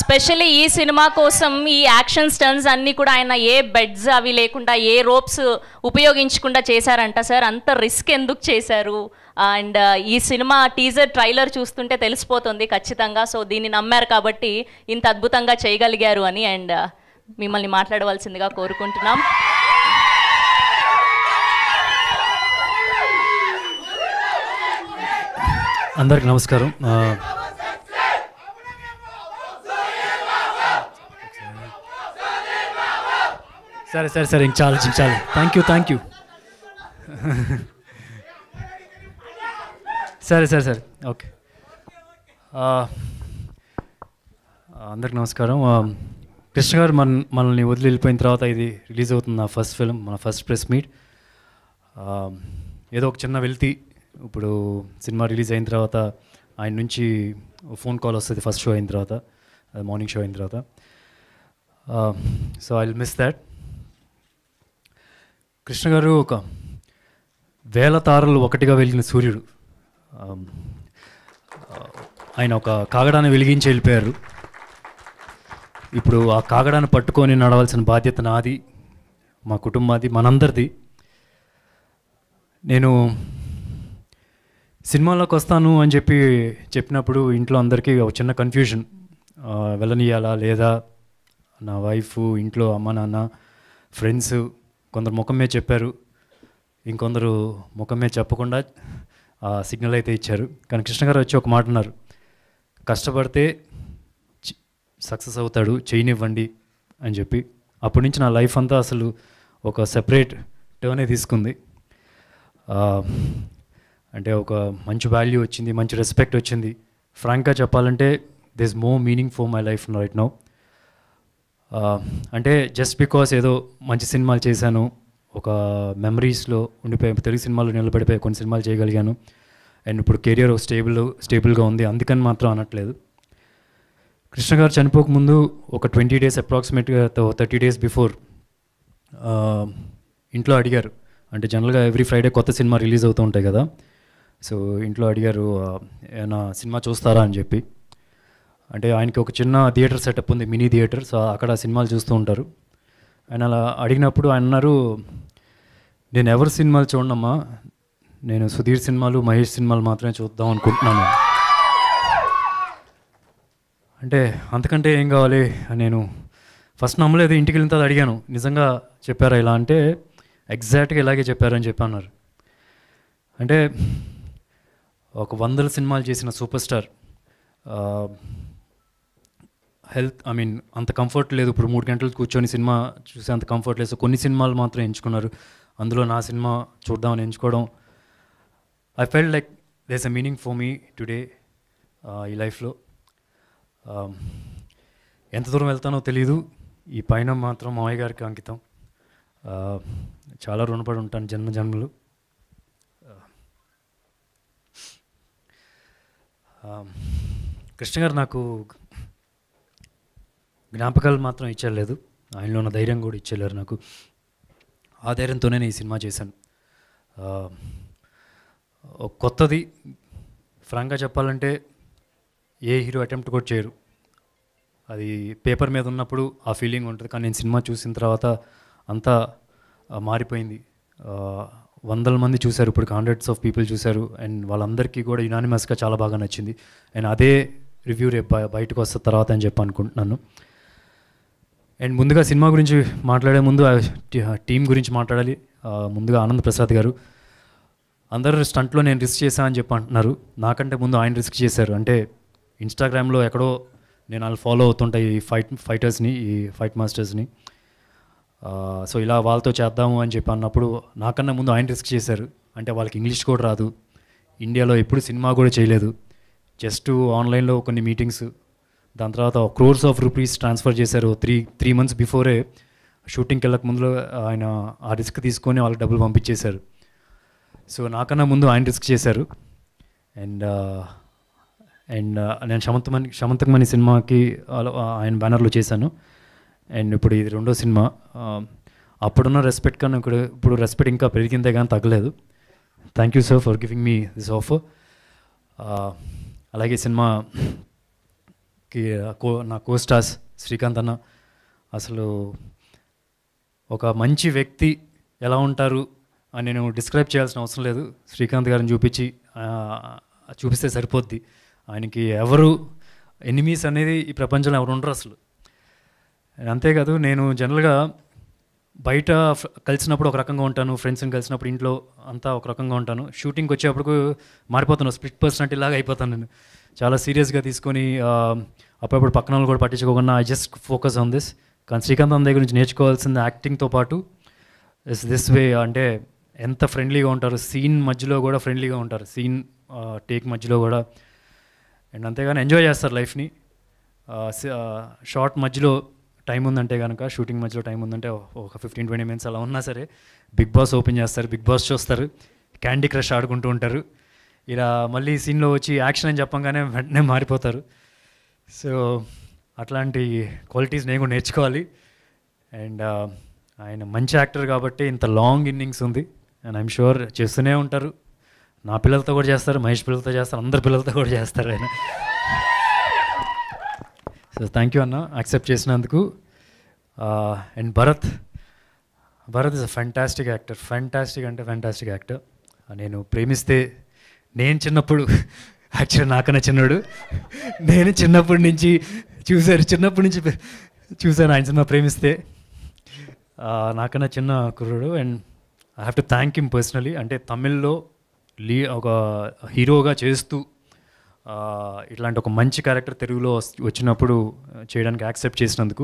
Specially ఈ cinema కోసం ఈ యాక్షన్ స్టన్స్ అన్నీ కూడా ఆయన ఏ బెడ్స్ అవి లేకుండా ఏ రోప్స్ ఉపయోగించకుండా చేశారంట సార్. అంత రిస్క్ ఎందుకు చేశారు? అండ్ ఈ సినిమా టీజర్ ట్రైలర్ చూస్తుంటే తెలిసిపోతుంది ఖచ్చితంగా. సో దీన్ని నమ్మారు కాబట్టి ఇంత అద్భుతంగా చేయగలిగారు అని. అండ్ మిమ్మల్ని మాట్లాడవలసిందిగా కోరుకుంటున్నాం. అందరికి నమస్కారం. సరే ఇంక చాలు థ్యాంక్ యూ సరే ఓకే. అందరికి నమస్కారం. కృష్ణ గారు మనల్ని వదిలి వెళ్ళిపోయిన తర్వాత ఇది రిలీజ్ అవుతుంది నా ఫస్ట్ ఫిల్మ్, మన ఫస్ట్ ప్రెస్ మీట్. ఏదో ఒక చిన్న వెళ్తి. ఇప్పుడు సినిమా రిలీజ్ అయిన తర్వాత ఆయన నుంచి ఫోన్ కాల్ వస్తుంది ఫస్ట్ షో అయిన తర్వాత, మార్నింగ్ షో అయిన తర్వాత. So I will miss that. Krishna గారు ఒక వేల తారలు ఒకటిగా వెలిగిన సూర్యుడు. ఆయన ఒక కాగడాన్ని వెలిగించి వెళ్ళిపోయారు. ఇప్పుడు ఆ కాగడాన్ని పట్టుకొని నడవాల్సిన బాధ్యత నాది, మా కుటుంబాది, మనందరిది. నేను సినిమాలోకి వస్తాను అని చెప్పినప్పుడు ఇంట్లో అందరికీ ఒక చిన్న కన్ఫ్యూజన్, వెళ్ళనియాలా లేదా. నా వైఫ్, ఇంట్లో అమ్మ నాన్న, ఫ్రెండ్స్ కొందరు ముఖం మీద చెప్పారు, ఇంకొందరు ముఖం మీద చెప్పకుండా సిగ్నల్ అయితే ఇచ్చారు. కానీ కృష్ణ గారు వచ్చి ఒక మాట అన్నారు, కష్టపడితే సక్సెస్ అవుతాడు, చేయనివ్వండి అని చెప్పి. అప్పటి నుంచి నా లైఫ్ అంతా అసలు ఒక సెపరేట్ టర్నే తీసుకుంది. అంటే ఒక మంచి వాల్యూ వచ్చింది, మంచి రెస్పెక్ట్ వచ్చింది. ఫ్రాంక్గా చెప్పాలంటే this is more meaning for my life right now. అంటే జస్ట్ బికాస్ ఏదో మంచి సినిమాలు చేశాను, ఒక మెమరీస్లో ఉండిపోయి తెలుగు సినిమాలో నిలబడిపోయి కొన్ని సినిమాలు చేయగలిగాను, అండ్ ఇప్పుడు కెరియర్ స్టేబుల్గా ఉంది, అందుకని మాత్రం అనట్లేదు. కృష్ణ గారు చనిపోకముందు ఒక 20 days అప్రాక్సిమేట్గా 30 days బిఫోర్ ఇంట్లో అడిగారు. అంటే జనరల్గా ఎవ్రీ ఫ్రైడే కొత్త సినిమా రిలీజ్ అవుతూ ఉంటాయి కదా. సో ఇంట్లో అడిగారు, ఏమైనా సినిమా చూస్తారా అని చెప్పి. అంటే ఆయనకి ఒక చిన్న థియేటర్ సెటప్ ఉంది, మినీ థియేటర్. సో అక్కడ సినిమాలు చూస్తూ ఉంటారు. ఆయన అలా అడిగినప్పుడు ఆయన అన్నారు, నేను ఎవరి సినిమాలు చూడనమ్మా, నేను సుధీర్ సినిమాలు, మహేష్ సినిమాలు మాత్రమే చూద్దాం అనుకుంటున్నాను. అంటే అంతకంటే ఏం కావాలి. నేను ఫస్ట్ నమ్మలేదు, ఇంటికి వెళ్ళిన తర్వాత అడిగాను, నిజంగా చెప్పారా ఇలా అంటే ఎగ్జాక్ట్గా ఇలాగే చెప్పారని చెప్పి అన్నారు. అంటే ఒక 100 సినిమాలు చేసిన సూపర్ స్టార్ అంత కంఫర్ట్ లేదు. ఇప్పుడు 3 గంటలు కూర్చొని సినిమా చూసే అంత కంఫర్ట్ లేదు. సో కొన్ని సినిమాలు మాత్రం ఎంచుకున్నారు, అందులో నా సినిమా చూద్దామని ఎంచుకోవడం. I felt like there is a meaning for me today ఈ లైఫ్లో. ఎంత దూరం వెళ్తానో తెలీదు, ఈ పైన మాత్రం మావయ్య గారికి అంకితం. చాలా రుణపడి ఉంటాను జన్మలు. కృష్ణ గారు నాకు జ్ఞాపకాలు మాత్రం ఇచ్చేయలేదు, ఆయనలో ఉన్న ధైర్యం కూడా ఇచ్చేయలేరు నాకు. ఆ ధైర్యంతోనే నేను ఈ సినిమా చేశాను. కొత్తది ఫ్రాంక్గా చెప్పాలంటే ఏ హీరో అటెంప్ట్ కూడా చేయరు. అది పేపర్ మీద ఉన్నప్పుడు ఆ ఫీలింగ్ ఉంటుంది, కానీ నేను సినిమా చూసిన తర్వాత అంతా మారిపోయింది. 100 మంది చూశారు, ఇప్పుడు hundreds of people చూశారు, అండ్ వాళ్ళందరికీ కూడా యునానిమస్గా చాలా బాగా నచ్చింది. అండ్ అదే రివ్యూ రేపు బయటకు వస్తున్న తర్వాత అని చెప్పి అనుకుంటున్నాను. అండ్ ముందుగా సినిమా గురించి మాట్లాడే ముందు టీం గురించి మాట్లాడాలి. ముందుగా ఆనంద్ ప్రసాద్ గారు, అందరూ స్టంట్లో నేను రిస్క్ చేశాను అని చెప్పి అంటున్నారు, నాకంటే ముందు ఆయన రిస్క్ చేశారు. అంటే ఇన్స్టాగ్రామ్లో ఎక్కడో నేను వాళ్ళు ఫాలో అవుతుంటాయి ఈ ఫైటర్స్ని, ఈ ఫైట్ మాస్టర్స్ని. సో ఇలా వాళ్ళతో చేద్దాము అని చెప్పి అన్నప్పుడు నాకన్నా ముందు ఆయన రిస్క్ చేశారు. అంటే వాళ్ళకి ఇంగ్లీష్ కూడా రాదు, ఇండియాలో ఎప్పుడు సినిమా కూడా చేయలేదు, జస్ట్ ఆన్లైన్లో కొన్ని మీటింగ్స్, దాని తర్వాత crores of rupees ట్రాన్స్ఫర్ చేశారు. 3 months బిఫోరే షూటింగ్కి వెళ్ళక ముందులో ఆయన ఆ రిస్క్ తీసుకొని వాళ్ళకి డబ్బులు పంపించేశారు. సో నాకన్నా ముందు ఆయన రిస్క్ చేశారు. అండ్ నేను శమంతకమణి సినిమాకి ఆయన బ్యానర్లో చేశాను. అండ్ ఇప్పుడు ఇది 2వ సినిమా. అప్పుడున్న రెస్పెక్ట్ కన్నా ఇప్పుడు రెస్పెక్ట్ ఇంకా పెరిగిందే కానీ తగ్గలేదు. Thank you sir for giving me this offer. అలాగే సినిమా నా కోస్టార్స్ శ్రీకాంత్ అన్న అసలు ఒక మంచి వ్యక్తి ఎలా ఉంటారు అని నేను డిస్క్రైబ్ చేయాల్సిన అవసరం లేదు. శ్రీకాంత్ గారిని చూపిస్తే సరిపోద్ది. ఆయనకి ఎవరు ఎనిమీస్ అనేది ఈ ప్రపంచంలో ఎవరు ఉండరు అసలు. అంతేకాదు, నేను జనరల్గా బయట కలిసినప్పుడు ఒక రకంగా ఉంటాను, ఫ్రెండ్స్ని కలిసినప్పుడు ఇంట్లో అంతా ఒక రకంగా ఉంటాను. షూటింగ్కి వచ్చేప్పుడు మారిపోతాను, స్ప్లిట్ పర్సనాలిటీ లాగా అయిపోతాను. నేను చాలా సీరియస్గా తీసుకొని అప్పుడప్పుడు పక్కన వాళ్ళు కూడా పట్టించుకోకుండా I just focus on this. కానీ శ్రీకాంత్ అన్న దగ్గర నుంచి నేర్చుకోవాల్సింది యాక్టింగ్తో పాటు ఇస్ దిస్ వే. అంటే ఎంత ఫ్రెండ్లీగా ఉంటారు, సీన్ మధ్యలో కూడా ఫ్రెండ్లీగా ఉంటారు, సీన్ టేక్ మధ్యలో కూడా. అండ్ అంతేగాని ఎంజాయ్ చేస్తారు లైఫ్ని. షార్ట్ మధ్యలో టైం ఉందంటే కనుక, షూటింగ్ మధ్యలో టైం ఉందంటే ఒక 15-20 మినిట్స్ అలా ఉన్నా సరే బిగ్ బాస్ ఓపెన్ చేస్తారు, బిగ్ బాస్ చూస్తారు, క్యాండీ క్రష్ ఆడుకుంటూ ఉంటారు. ఇలా మళ్ళీ సీన్లో వచ్చి యాక్షన్ అని చెప్పంగానే వెంటనే మారిపోతారు. సో అట్లాంటి క్వాలిటీస్ నేను కూడా నేర్చుకోవాలి. అండ్ ఆయన మంచి యాక్టర్ కాబట్టి ఇంత లాంగ్ ఇన్నింగ్స్ ఉంది. అండ్ ఐఎమ్ షూర్ చేస్తూనే ఉంటారు. నా పిల్లలతో కూడా చేస్తారు, మహేష్ పిల్లలతో చేస్తారు, అందరి పిల్లలతో కూడా చేస్తారు ఆయన. సో థ్యాంక్ యూ అన్న యాక్సెప్ట్ చేసినందుకు. And Bharat is a fantastic actor, fantastic actor. నేను ప్రేమిస్తే, నేను చిన్నప్పుడు యాక్చువల్లీ నాకన్నా చిన్నోడు, నేను చిన్నప్పటి నుంచి చూశాను ఆయన సినిమా ప్రేమిస్తే. నాకన్నా చిన్న కుర్రుడు. And I have to thank him personally. అంటే తమిళ్లో ఒక హీరోగా చేస్తూ ఇట్లాంటి ఒక మంచి క్యారెక్టర్ తెలుగులో వచ్చినప్పుడు చేయడానికి యాక్సెప్ట్ చేసినందుకు.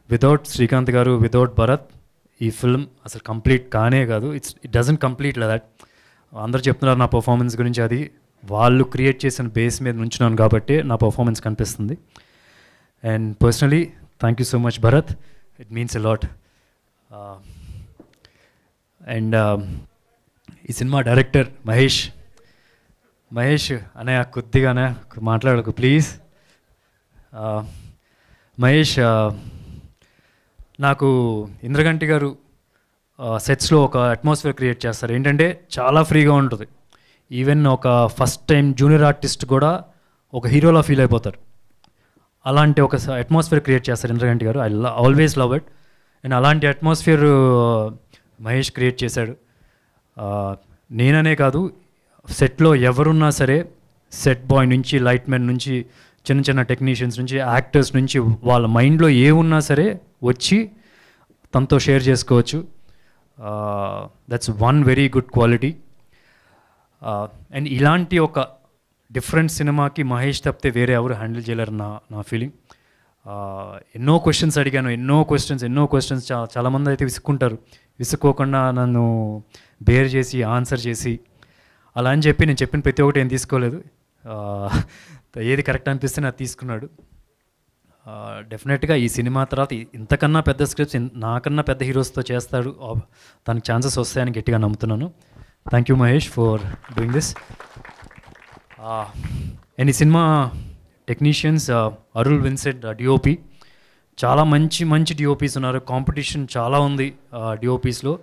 వితౌట్ శ్రీకాంత్ గారు, వితౌట్ భరత్ ఈ ఫిల్మ్ అసలు కంప్లీట్ కానే కాదు. It doesn't complete like that. అందరూ చెప్తున్నారు నా పర్ఫార్మెన్స్ గురించి, అది వాళ్ళు క్రియేట్ చేసిన బేస్ మీద నుంచున్నాను కాబట్టి నా పర్ఫార్మెన్స్ కనిపిస్తుంది. And personally thank you so much Bharat, it means a lot. And ఈ సినిమా డైరెక్టర్ మహేష్ అనే కొద్దిగానే మాట్లాడకు ప్లీజ్. మహేష్ నాకు ఇంద్రగంటి గారు సెట్స్లో ఒక అట్మాస్ఫియర్ క్రియేట్ చేస్తారు. ఏంటంటే చాలా ఫ్రీగా ఉంటుంది. ఈవెన్ ఒక ఫస్ట్ టైం జూనియర్ ఆర్టిస్ట్ కూడా ఒక హీరోలా ఫీల్ అయిపోతారు. అలాంటి ఒక అట్మాస్ఫియర్ క్రియేట్ చేస్తారు ఇంద్రగంటి గారు. I always love it. And అలాంటి అట్మాస్ఫియర్ మహేష్ క్రియేట్ చేశాడు. నేననే కాదు, సెట్లో ఎవరున్నా సరే, సెట్ బాయ్ నుంచి, లైట్ మ్యాన్ నుంచి, చిన్న చిన్న టెక్నీషియన్స్ నుంచి, యాక్టర్స్ నుంచి, వాళ్ళ మైండ్లో ఏ ఉన్నా సరే వచ్చి తనతో షేర్ చేసుకోవచ్చు. That's one very good quality. And ఇలాంటి ఒక డిఫరెంట్ సినిమాకి మహేష్ తప్పితే వేరే ఎవరు హ్యాండిల్ చేయలేరు నా ఫీలింగ్. ఎన్నో క్వశ్చన్స్ అడిగాను, ఎన్నో క్వశ్చన్స్. చాలామంది అయితే విసుక్కోకుండా నన్ను బేర్ చేసి ఆన్సర్ చేసి అలా అని చెప్పి నేను చెప్పిన ప్రతి ఒక్కటి ఏం తీసుకోలేదు. ఏది కరెక్ట్ అనిపిస్తే నాకు తీసుకున్నాడు. డెఫినెట్గా ఈ సినిమా తర్వాత ఇంతకన్నా పెద్ద స్క్రిప్ట్స్, నాకన్నా పెద్ద హీరోస్తో చేస్తాడు, తనకు ఛాన్సెస్ వస్తాయని గట్టిగా నమ్ముతున్నాను. Thank you Mahesh for doing this. And ఈ cinema technicians Arul Vincent DOP, చాలా మంచి డిఓపీస్ ఉన్నారు. కాంపిటీషన్ చాలా ఉంది డిఓపీస్లో.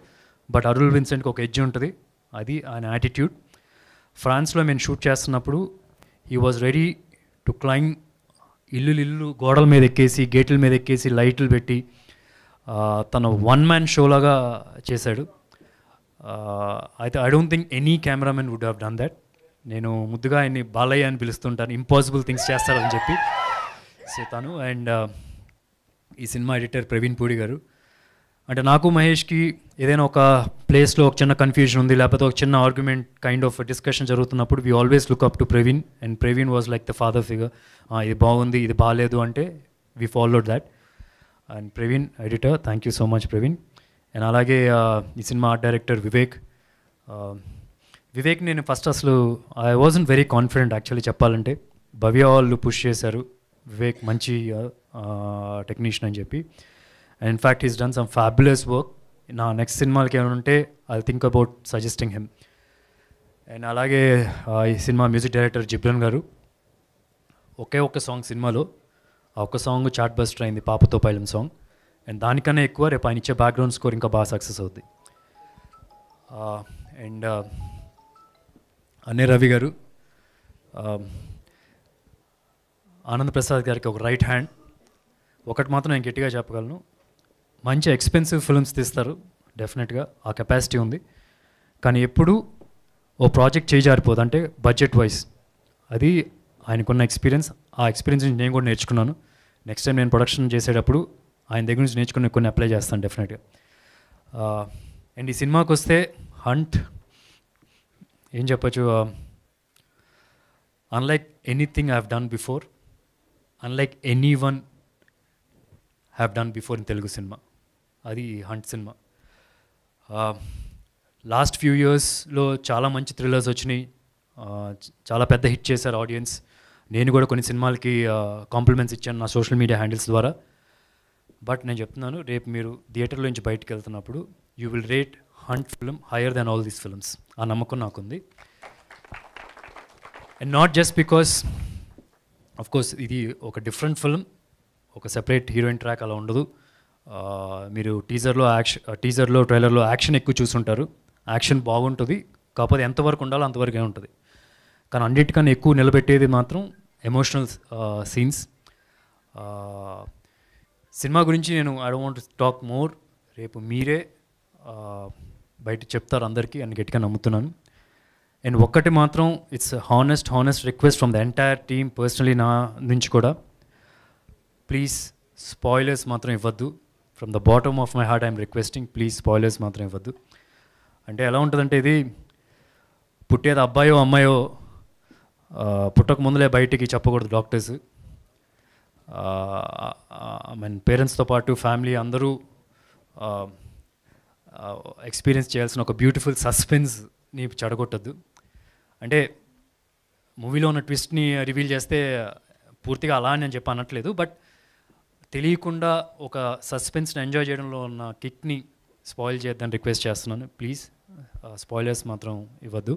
బట్ అరుల్ విన్సెంట్కి ఒక ఎడ్జ్ ఉంటుంది, అది ఆయన యాటిట్యూడ్. ఫ్రాన్స్లో మేము షూట్ చేస్తున్నప్పుడు he was ready to climb ఇల్లు గోడల మీద ఎక్కేసి, గేట్ల మీద ఎక్కేసి, లైట్లు పెట్టి తన వన్ మ్యాన్ షోలాగా చేశాడు. అయితే I don't think any cameraman would have done that. నేను ముద్దుగా ఆయన్ని బాలయ్య అని పిలుస్తుంటాను, ఇంపాసిబుల్ థింగ్స్ చేస్తారని చెప్పి. సో తను. అండ్ ఈ సినిమా ఎడిటర్ ప్రవీణ్ పూడి గారు. అంటే నాకు మహేష్కి ఏదైనా ఒక ప్లేస్లో ఒక చిన్న కన్ఫ్యూజన్ ఉంది, లేకపోతే ఒక చిన్న ఆర్గ్యుమెంట్ కైండ్ ఆఫ్ డిస్కషన్ జరుగుతున్నప్పుడు we always look up to Praveen. And Praveen was like the father figure. ఇది బాగుంది, ఇది బాగాలేదు అంటే we followed that. And Praveen editor, thank you so much Praveen. And అలాగే ఈ సినిమా ఆర్ట్ డైరెక్టర్ వివేక్ నేను ఫస్ట్ అసలు I wasn't very confident actually చెప్పాలంటే. భవ్య వాళ్ళు పుష్ చేశారు వివేక్ మంచి టెక్నీషియన్ అని చెప్పి. And in fact he's done some fabulous work. నా నెక్స్ట్ సినిమాలకి ఏమైనా ఉంటే I think about suggesting him. And అలాగే ఈ సినిమా మ్యూజిక్ డైరెక్టర్ జిబ్రన్ గారు. ఒక్క సాంగ్ సినిమాలో, ఆ ఒక్క సాంగ్ చాట్ బస్టర్ అయింది, పాపతో పైలం సాంగ్. అండ్ దానికన్నా ఎక్కువ రేపు ఆయన ఇచ్చే బ్యాక్గ్రౌండ్ స్కోర్ ఇంకా బాగా సక్సెస్ అవుద్ది. అండ్ అనే రవి గారు, ఆనంద్ ప్రసాద్ గారికి ఒక రైట్ హ్యాండ్. ఒకటి మాత్రం నేను గట్టిగా చెప్పగలను, మంచి ఎక్స్పెన్సివ్ ఫిల్మ్స్ తీస్తారు డెఫినెట్గా, ఆ కెపాసిటీ ఉంది. కానీ ఎప్పుడూ ఓ ప్రాజెక్ట్ చేజారిపోదు, అంటే బడ్జెట్ వైజ్. అది ఆయనకున్న ఎక్స్పీరియన్స్, ఆ ఎక్స్పీరియన్స్ నుంచి నేను కూడా నేర్చుకున్నాను. నెక్స్ట్ టైం నేను ప్రొడక్షన్ చేసేటప్పుడు ఆయన దగ్గర నుంచి నేర్చుకుని కొన్ని అప్లై చేస్తాను డెఫినెట్గా. అండ్ ఈ సినిమాకి వస్తే హంట్ ఏం చెప్పచ్చు, unlike anything I have done before, unlike any one have done before in Telugu cinema, అది హంట్ సినిమా. లాస్ట్ ఫ్యూ ఇయర్స్లో చాలా మంచి థ్రిల్లర్స్ వచ్చినాయి, చాలా పెద్ద హిట్ చేశారు ఆడియన్స్. నేను కూడా కొన్ని సినిమాలకి కాంప్లిమెంట్స్ ఇచ్చాను నా సోషల్ మీడియా హ్యాండిల్స్ ద్వారా. బట్ నేను చెప్తున్నాను, రేపు మీరు థియేటర్లో నుంచి బయటకు వెళ్తున్నప్పుడు you will rate hunt film higher than all these films. ఆ నమ్మకం నాకుంది. And not just because of course ఇది ఒక డిఫరెంట్ ఫిల్మ్, ఒక సెపరేట్ హీరోయిన్ ట్రాక్ అలా ఉండదు. మీరు టీజర్లో ట్రైలర్లో యాక్షన్ ఎక్కువ చూసుంటారు. యాక్షన్ బాగుంటుంది, కాకపోతే ఎంతవరకు ఉండాలో అంతవరకే ఉంటుంది. కానీ అన్నిటికన్నా ఎక్కువ నిలబెట్టేది మాత్రం ఎమోషనల్ సీన్స్. సినిమా గురించి నేను I don't want to talk more, రేపు మీరే బయట చెప్తారు అందరికీ అని గట్టిగా నమ్ముతున్నాను. అండ్ ఒక్కటి మాత్రం, it's honest request from the entire team, personally నా నుంచి కూడా, ప్లీజ్ స్పాయిలర్స్ మాత్రం ఇవ్వద్దు. From the bottom of my heart I'm requesting, please spoilers మాత్రం ఇవ్వద్దు. అంటే ఎలా ఉంటుందంటే, ఇది పుట్టేది అబ్బాయో అమ్మాయో పుట్టక ముందులే బయటికి చెప్పకూడదు డాక్టర్స్. మన పేరెంట్స్తో పాటు ఫ్యామిలీ అందరూ ఎక్స్పీరియన్స్ చేయాల్సిన ఒక బ్యూటిఫుల్ సస్పెన్స్ని చెడగొట్టద్దు. అంటే మూవీలో ఉన్న ట్విస్ట్ని రివీల్ చేస్తే పూర్తిగా అలా అని నేను చెప్పి అనట్లేదు, బట్ తెలియకుండా ఒక సస్పెన్స్ని ఎంజాయ్ చేయడంలో ఉన్న కిక్ని స్పాయిల్ చేయొద్దని రిక్వెస్ట్ చేస్తున్నాను. ప్లీజ్ స్పాయిలర్స్ మాత్రం ఇవ్వద్దు.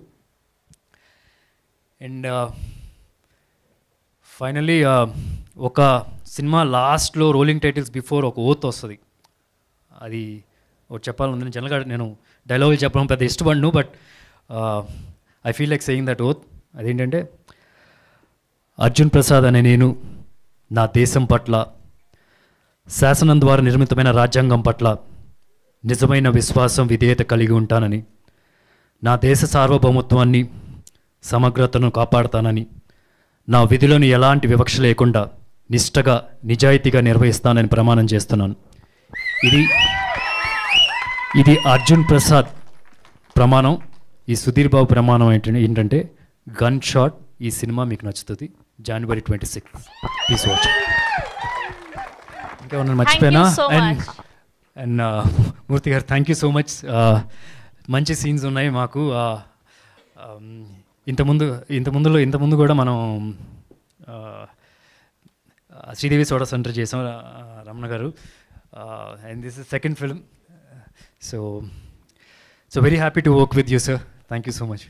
అండ్ ఫైనల్లీ ఒక సినిమా లాస్ట్లో రోలింగ్ టైటిల్స్ బిఫోర్ ఒక ఓత్ వస్తుంది. అది ఒకటి చెప్పాలని జనరల్గా నేను డైలాగులు చెప్పడం పెద్ద ఇష్టపడను, but I feel like saying that oath. అదేంటంటే, అర్జున్ ప్రసాద్ అనే నేను నా దేశం పట్ల, శాసనం ద్వారా నిర్మితమైన రాజ్యాంగం పట్ల నిజమైన విశ్వాసం విధేయత కలిగి ఉంటానని, నా దేశ సార్వభౌమత్వాన్ని సమగ్రతను కాపాడుతానని, నా విధులను ఎలాంటి వివక్ష లేకుండా నిష్టగా నిజాయితీగా నిర్వహిస్తానని ప్రమాణం చేస్తున్నాను. ఇది అర్జున్ ప్రసాద్ ప్రమాణం. ఈ సుధీర్ బాబు ప్రమాణం ఏంటంటే గన్ షాట్. ఈ సినిమా మీకు నచ్చుతుంది. January 26th. Please watch. ఇంకా ఉన్నాను మర్చిపోయినా. అండ్ మూర్తి గారు, థ్యాంక్ యూ సో మచ్. మంచి సీన్స్ ఉన్నాయి మాకు. ఇంతకుముందు కూడా మనం శ్రీదేవి సోడా సెంటర్ చేసాం, రమణ గారు. And this is second film. So very happy to work with you sir. Thank you so much.